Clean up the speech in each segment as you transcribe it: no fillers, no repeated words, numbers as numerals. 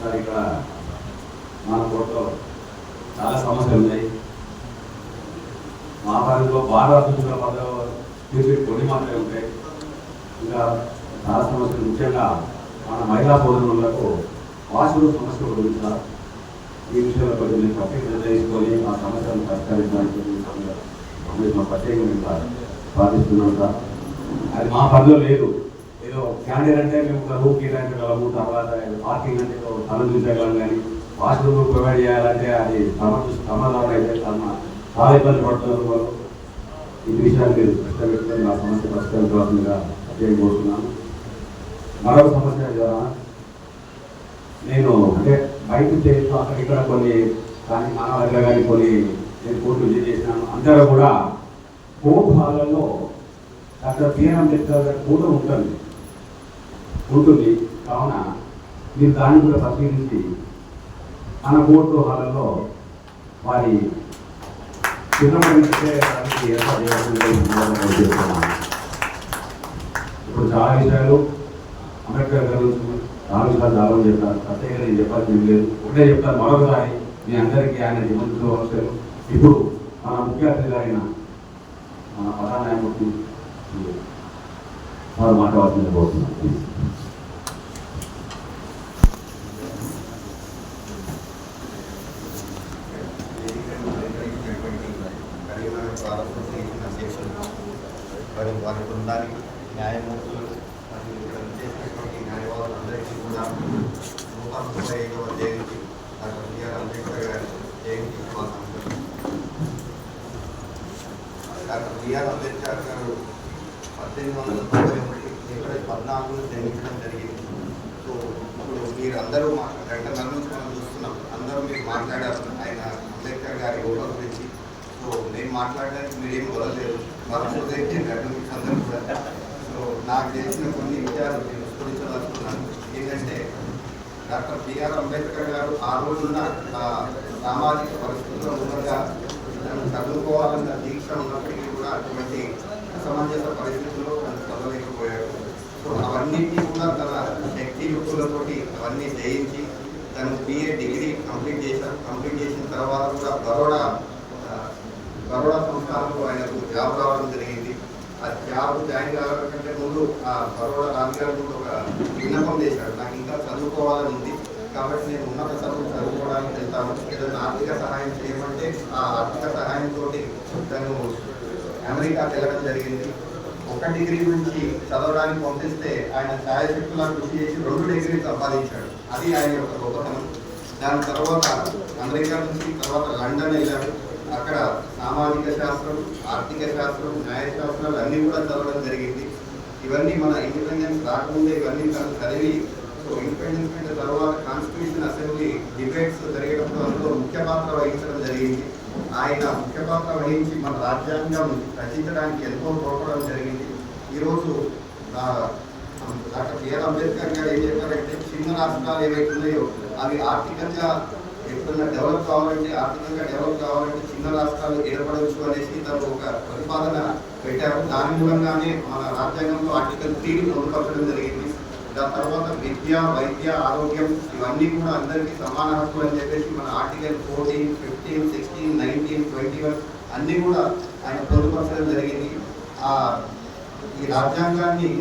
Sir ఇక్కడ మన కోర్టులో చాలా సమస్యలు ఉన్నాయి. మా పరిధిలో బాగా అభివృద్ధిలో తీర్చి కొన్ని మాత్రమే ఉంటాయి. ఇంకా చాలా సమస్యలు, ముఖ్యంగా మన మహిళా సోదరులకు వాష్రూమ్ సమస్య గురించి సార్ ఈ విషయంలో కొంచెం నేను ప్రత్యేక తీసుకొని ఆ సమస్యలను పరిష్కరించడానికి ప్రత్యేకంగా ప్రార్థిస్తున్నాం సార్. అది మా పరిధిలో లేదు. ఏదో క్యాండిడేట్ అంటే మేము రూమ్ కేటాయించగలము, తర్వాత పార్కింగ్ అంటే తలదించగలం, కానీ వాష్రూమ్ ప్రొవైడ్ చేయాలంటే అది సమాధానం అయితే చాలా ఇబ్బంది పడుతున్నారు వాళ్ళు. ఈ విషయాన్ని మీరు దృష్టి పెట్టుకొని నా సమస్య పరిష్కరించవలసిందిగా చేయబోతున్నాను. మరొక సమస్య ద్వారా నేను అంటే బయట చేస్తూ అక్కడ ఇక్కడ కొన్ని కానీ మన దగ్గర కానీ కొన్ని నేను కోర్టు విజిట్ చేసినాను. అందరూ కూడా కోర్టు హాలలో డాక్టర్ బిఆర్ అంబేద్కర్ గారి ఫోటో ఉంటుంది. కావున మీరు దాన్ని కూడా పరిశీలించి మన కోర్టు హాలలో వారి చిత్రపటానికి ఏర్పాటు చేయాలని చేస్తున్నాను. ఇప్పుడు చాలా విషయాలు అంబేద్కర్ గారు చాలా విషయాలు చాలా చెప్పారు. ప్రత్యేకంగా నేను చెప్పాల్సి లేదు. ఒకటే చెప్తాను మరొకసారి మీ అందరికీ ఆయన నిబంధనలు అవసరం. ఇప్పుడు మన ముఖ్య అతిథి అయిన మన ప్రధాన న్యాయమూర్తి వారు మాట్లాడాల్సింది కోరుతున్నాను. వారి బృందానికి, న్యాయమూర్తులు మరియు ఇక్కడ చేసినటువంటి న్యాయవాదులందరికీ కూడా 135వ జయంతి డాక్టర్ బిఆర్ అంబేద్కర్ గారి జయంతి శుభాకాంక్షలు. డాక్టర్ బిఆర్ అంబేద్కర్ గారు 1891 ఏప్రిల్ 14 జన్మించడం జరిగింది. సో ఇప్పుడు మీరు అందరూ గంటన్నర నుంచి మనం చూస్తున్నాం, అందరూ మీరు మాట్లాడారు ఆయన అంబేద్కర్ గారి గౌరవం గురించి. సో నేను మాట్లాడడానికి మీరేం గొడవలేదు, మరొకటి అందరూ కూడా. సో నాకు తెలిసిన కొన్ని విషయాలు నేను విస్మరించదలుచుకున్నాను. ఏంటంటే డాక్టర్ బిఆర్ అంబేద్కర్ గారు ఆ రోజున్న సామాజిక పరిస్థితుల్లో ఉండగా చదువుకోవాలన్న దీక్ష ఉన్నప్పటికీ కూడా అటువంటి అసమంజస పరిస్థితుల్లో తను చదవలేకపోయాడు. సో అవన్నింటినీ కూడా తన శక్తి యుక్తులతోటి అవన్నీ జయించి తను BA డిగ్రీ కంప్లీట్ చేశారు. కంప్లీట్ చేసిన తర్వాత కూడా బరోడా సంస్థానంలో ఆయనకు జాబ్ రావడం జరిగింది. ఆ జాబ్ జాయిన్ కావడం కంటే ముందు ఆ బరోడా రాజుగారు ముందు ఒక విన్నపం చేశాడు, నాకు ఇంకా చదువుకోవాలని ఉంది కాబట్టి నేను ఉన్నత చదువుకోవడానికి వెళ్తాను, ఏదైనా ఆర్థిక సహాయం చేయమంటే ఆ ఆర్థిక సహాయంతో తను అమెరికా వెళ్ళడం జరిగింది. 1 డిగ్రీ నుంచి చదవడానికి పంపిస్తే ఆయన ఛాయశక్తులా కృషి చేసి 2 డిగ్రీలు సంపాదించాడు. అది ఆయన యొక్క గొప్పతనం. దాని తర్వాత అమెరికా నుంచి తర్వాత లండన్ వెళ్ళాడు. అక్కడ సామాజిక శాస్త్రం, ఆర్థిక శాస్త్రం, న్యాయశాస్త్రాలు అన్నీ కూడా చదవడం జరిగింది. ఇవన్నీ మన ఇండిపెండెన్స్ రాకముందే ఇవన్నీ తను చదివి, సో ఇండిపెండెన్స్ అయిన తర్వాత కాన్స్టిట్యూషన్ అసెంబ్లీ డిబేట్స్ జరిగేటప్పుడు అందులో ముఖ్య పాత్ర వహించడం జరిగింది. ఆయన ముఖ్య పాత్ర వహించి మన రాజ్యాంగం రచించడానికి ఎంతో తోడ్పడడం జరిగింది. ఈరోజు డాక్టర్ బిఆర్ అంబేద్కర్ గారు ఏం చెప్పారంటే, చిన్న రాష్ట్రాలు ఏవైతే ఉన్నాయో అవి ఆర్థికంగా ఎప్పుడన్నా ఆర్థికంగా డెవలప్ కావాలంటే చిన్న రాష్ట్రాలు ఏర్పడవచ్చు అనేసి తను ఒక ప్రతిపాదన పెట్టారు. దాని మూలంగానే మన రాజ్యాంగంలో ఆర్టికల్ 3 పొందుపరచడం జరిగింది. దాని తర్వాత విద్య, వైద్య, ఆరోగ్యం ఇవన్నీ కూడా అందరికీ సమాన హక్కులు అని చెప్పేసి మన ఆర్టికల్ 14, 15, 16, 19, 21 అన్నీ కూడా ఆయన పొందుపరచడం జరిగింది. ఈ రాజ్యాంగాన్ని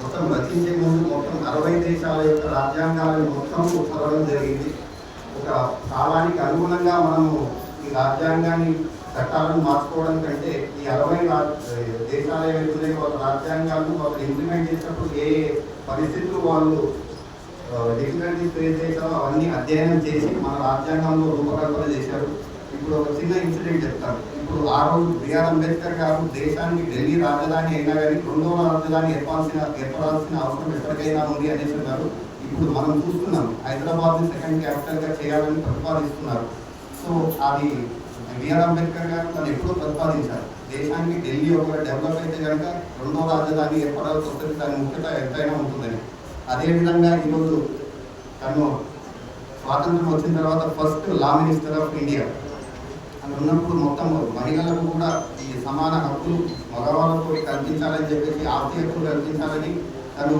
మొత్తం రచించే ముందు మొత్తం 60 దేశాల యొక్క రాజ్యాంగాలను మొత్తం చదవడం జరిగింది. ఒక కాలానికి అనుగుణంగా మనము ఈ రాజ్యాంగాన్ని చట్టాలను మార్చుకోవడం కంటే ఈ 60 దేశాల ఏవైతే వాళ్ళ రాజ్యాంగాలను వాళ్ళు ఇంప్లిమెంట్ చేసినప్పుడు ఏ పరిస్థితులు వాళ్ళు డిఫికల్టీస్ ఫేస్ చేశారో అవన్నీ అధ్యయనం చేసి మన రాజ్యాంగంలో రూపకల్పన చేశారు. ఇప్పుడు ఒక చిన్న ఇన్సిడెంట్ చెప్తాను. ఇప్పుడు ఆ రోజు బిఆర్ అంబేద్కర్ గారు దేశానికి ఢిల్లీ రాజధాని అయినా కానీ 2వ రాజధాని ఏర్పడాల్సిన అవసరం ఎప్పటికైనా ఉంది అనేసి ఉన్నారు. ఇప్పుడు మనం చూస్తున్నాం హైదరాబాద్ని 2nd క్యాపిటల్గా చేయాలని ప్రతిపాదిస్తున్నారు. సో అది బిఆర్ అంబేద్కర్ గారు తను ఎప్పుడూ ప్రతిపాదించారు. దేశానికి ఢిల్లీ ఒకవేళ డెవలప్ అయితే కనుక 2వ రాజధాని ఏర్పడాల్సి వస్తుంది, దాని ముఖ్యత ఎంతైనా ఉంటుందని. అదేవిధంగా ఈరోజు తను స్వాతంత్రం వచ్చిన తర్వాత first law minister of India అని ఉన్నప్పుడు మొత్తం మహిళలకు కూడా ఈ సమాన హక్కులు మగవాళ్ళతో కల్పించాలని చెప్పేసి ఆస్తి హక్కులు కల్పించాలని తను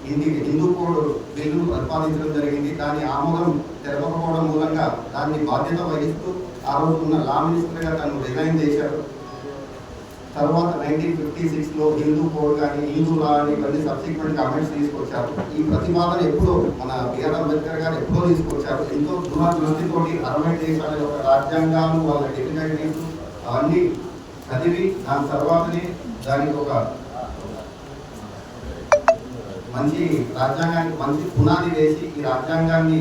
హిందూ కోడ్ బిల్లును ప్రతిపాదించడం జరిగింది. దాని ఆమోదం తెలపకపోవడం మూలంగా దాన్ని బాధ్యత వహిస్తూ ఆ రోజు ఉన్న లా మినిస్టర్గా తను రిజైన్ చేశారు. తర్వాత 1956లో హిందూ కోడ్ కానీ హిందూ లా అని ఇవన్నీ సబ్సిక్వెంట్ అమెండ్స్ తీసుకొచ్చారు. ఈ ప్రతిపాదన ఎప్పుడో మన బిఆర్ అంబేద్కర్ గారు ఎప్పుడో తీసుకొచ్చారు. ఎంతో దృష్టితోటి 60 దేశాల యొక్క రాజ్యాంగాలు వాళ్ళ డెఫినెటివ్స్ అవన్నీ చదివి దాని తర్వాతనే దానికి ఒక మంచి రాజ్యాంగానికి మంచి పునాది వేసి ఈ రాజ్యాంగాన్ని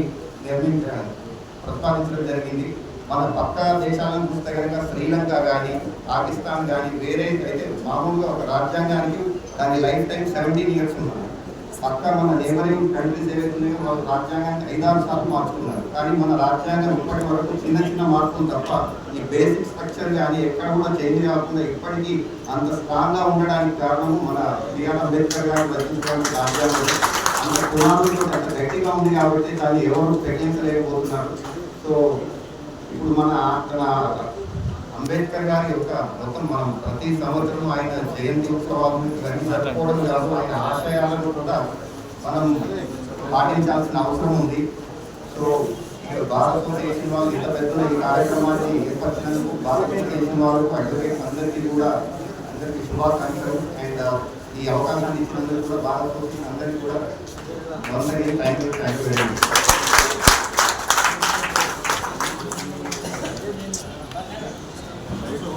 ప్రతిపాదించడం జరిగింది. మన పక్క దేశాలను చూస్తే కనుక శ్రీలంక కానీ పాకిస్తాన్ కానీ వేరే అయితే మామూలుగా ఒక రాజ్యాంగానికి దాని లైఫ్ టైం 17 years ఉంది. పక్క మన నేబరింగ్ కంట్రీస్ ఏవైతున్నాయో వాళ్ళు రాజ్యాంగాన్ని 5-6 సార్లు మార్చుకున్నారు. కానీ మన రాజ్యాంగం ఇప్పటి వరకు చిన్న చిన్న మార్పులు తప్ప ఈ బేసిక్ స్ట్రక్చర్ కానీ ఎక్కడ కూడా చేంజ్ కాకుండా ఇప్పటికీ అంత స్ట్రాంగ్గా ఉండడానికి కారణము మన బిఆర్ అంబేద్కర్ గారు రచించడానికి రాజ్యాంగం అంత పునాదులతో అంత గట్టిగా ఉంది కాబట్టి దాన్ని ఎవరు తగ్గించలేకపోతున్నారు. సో ఇప్పుడు మన అంబేద్కర్ గారి యొక్క మొత్తం మనం ప్రతి సంవత్సరం ఆయన జయంతి ఉత్సవాలను ఇవన్నీ జరుపుకోవడం కాదు, ఆయన ఆశయాలను కూడా మనం పాటించాల్సిన అవసరం ఉంది. సో భారత్ చేసిన వాళ్ళు ఇంత పెద్ద ఈ కార్యక్రమాన్ని ఏర్పరిచినందుకు భారత్ చేసిన వాళ్ళకు అడ్వకేట్స్ అందరికీ శుభాకాంక్షలు. అండ్ ఈ అవకాశాన్ని ఇచ్చినందుకు కూడా భారత్ అందరికీ కూడా థ్యాంక్ యూ వెరీ మచ్.